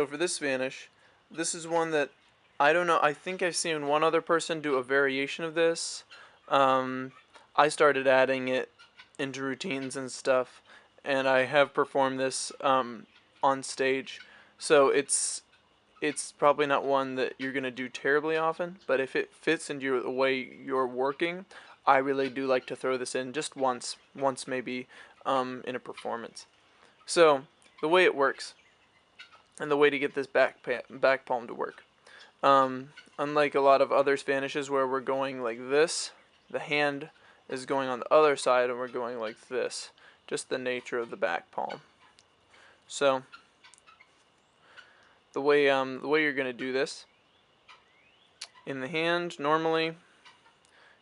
So for this vanish, this is one that I don't know. I think I've seen one other person do a variation of this. Um, I started adding it into routines and stuff, and I have performed this on stage. So it's probably not one that you're gonna do terribly often, but if it fits into the way you're working, I really do like to throw this in just once maybe in a performance. So the way it works, and the way to get this back palm to work. Unlike a lot of other Spanishes where we're going like this, the hand is going on the other side and we're going like this. Just the nature of the back palm. So the way you're gonna do this in the hand, normally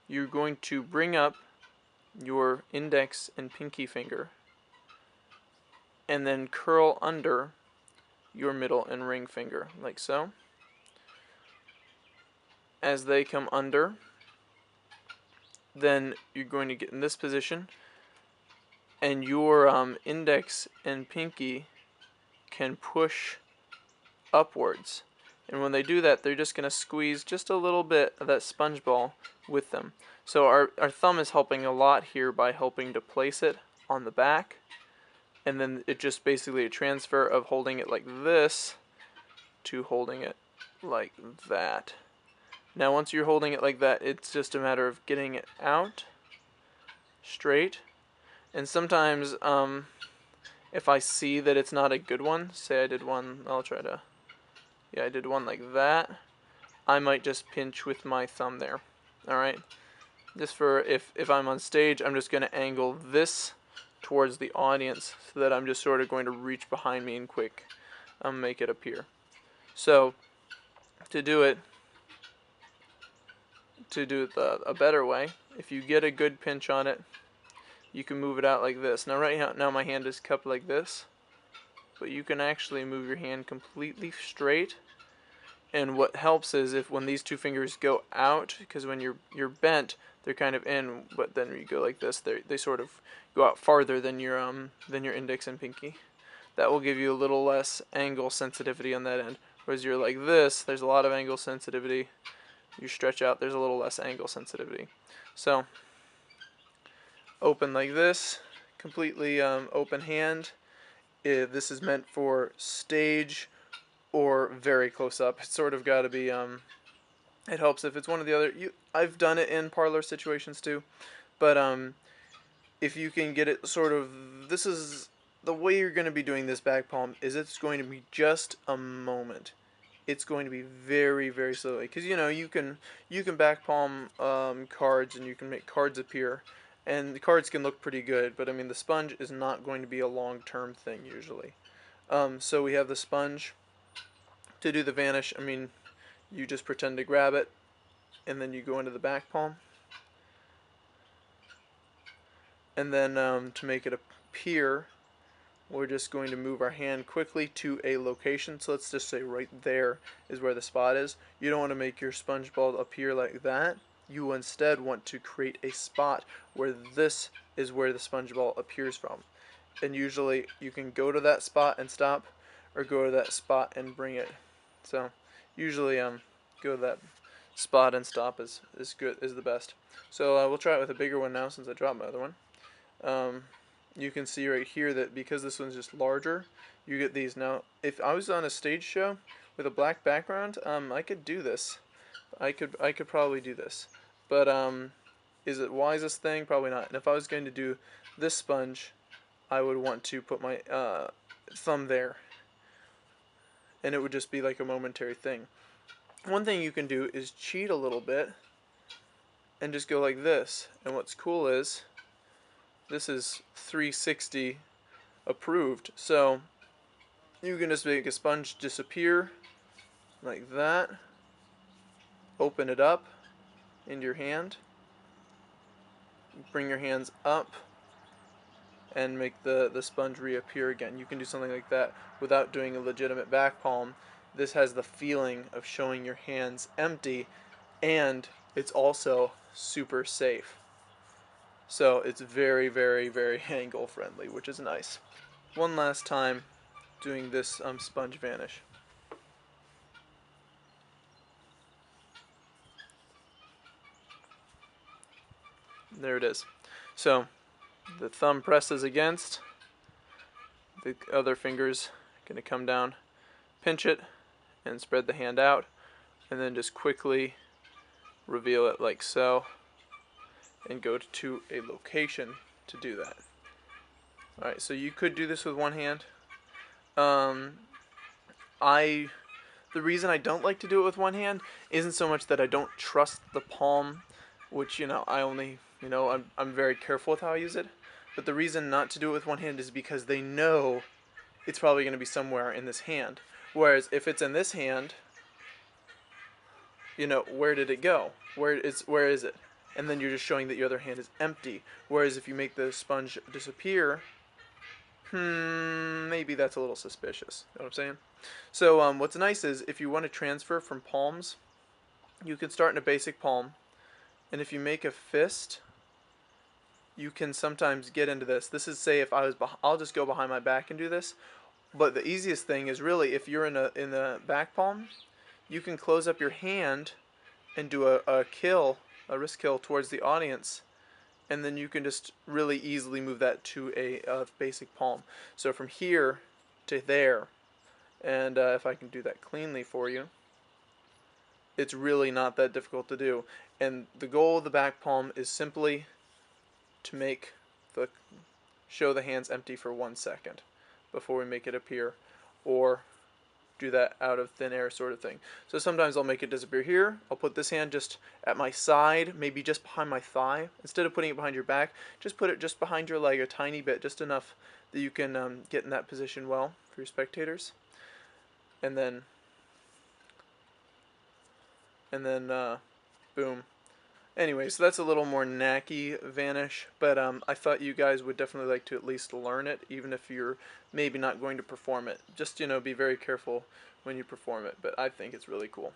you're going to bring up your index and pinky finger and then curl under your middle and ring finger like so. As they come under, then you're going to get in this position, and your index and pinky can push upwards. And when they do that, they're just going to squeeze just a little bit of that sponge ball with them. So our thumb is helping a lot here by helping to place it on the back, and then it just basically a transfer of holding it like this to holding it like that. Now once you're holding it like that, it's just a matter of getting it out straight. And sometimes if I see that it's not a good one, say I did one, I did one like that, I might just pinch with my thumb there. Alright? Just for if I'm on stage, I'm just going to angle this towards the audience so that I'm just sort of going to reach behind me and quick make it appear. So to do it a better way, if you get a good pinch on it, you can move it out like this. Now right now my hand is cupped like this, but you can actually move your hand completely straight. And what helps is if when these two fingers go out, because when you're bent, they're kind of in, but then when you go like this, they sort of go out farther than your index and pinky. That will give you a little less angle sensitivity on that end. Whereas you're like this, there's a lot of angle sensitivity. You stretch out, there's a little less angle sensitivity. So open like this, completely open hand. This is meant for stage or very close up. It's sort of got to be it helps if it's one of the other. I've done it in parlor situations too, but if you can get it sort of, this is the way you're going to be doing this back palm, is it's going to be just a moment. It's going to be very, very slowly, because you can back palm cards, and you can make cards appear, and the cards can look pretty good, but I mean the sponge is not going to be a long-term thing usually. So we have the sponge. To do the vanish, I mean, you just pretend to grab it, and then you go into the back palm, and then to make it appear, we're just going to move our hand quickly to a location. So let's just say right there is where the spot is. You don't want to make your sponge ball appear like that. You instead want to create a spot where this is where the sponge ball appears from. And usually you can go to that spot and stop, or go to that spot and bring it. So usually go to that spot and stop is the best. So we'll try it with a bigger one now since I dropped my other one. You can see right here that because this one's just larger, you get these. Now if I was on a stage show with a black background, I could do this. I could probably do this, but is it wisest thing? Probably not. And if I was going to do this sponge, I would want to put my thumb there, and it would just be like a momentary thing. One thing you can do is cheat a little bit and just go like this. And what's cool is this is 360 approved, so you can just make a sponge disappear like that, open it up into your hand, bring your hands up, and make the sponge reappear again. You can do something like that without doing a legitimate back palm. This has the feeling of showing your hands empty, and it's also super safe. So it's very, very, very angle friendly, which is nice. One last time doing this sponge vanish. there it is. So the thumb presses against, the other finger's going to come down, pinch it, and spread the hand out, and then just quickly reveal it like so, and go to a location to do that. Alright, so you could do this with one hand. The reason I don't like to do it with one hand isn't so much that I don't trust the palm, which, I'm very careful with how I use it, but the reason not to do it with one hand is because they know it's probably going to be somewhere in this hand. Whereas if it's in this hand, where did it go? Where is it? And then you're just showing that your other hand is empty. Whereas if you make the sponge disappear, maybe that's a little suspicious. You know what I'm saying? So what's nice is if you want to transfer from palms, you can start in a basic palm, and if you make a fist, you can sometimes get into this. This is, say, if I was, I'll just go behind my back and do this. But the easiest thing is really if you're in the back palm, you can close up your hand and do a wrist kill towards the audience, and then you can just really easily move that to a basic palm. So from here to there, and if I can do that cleanly for you, it's really not that difficult to do. And the goal of the back palm is simply to show the hands empty for 1 second before we make it appear, or do that out of thin air sort of thing. So sometimes I'll make it disappear here. I'll put this hand just at my side, maybe just behind my thigh. Instead of putting it behind your back, just put it just behind your leg a tiny bit, just enough that you can get in that position well for your spectators. And then boom. Anyway, so that's a little more knacky vanish, but I thought you guys would definitely like to at least learn it, even if you're maybe not going to perform it. Just, be very careful when you perform it, but I think it's really cool.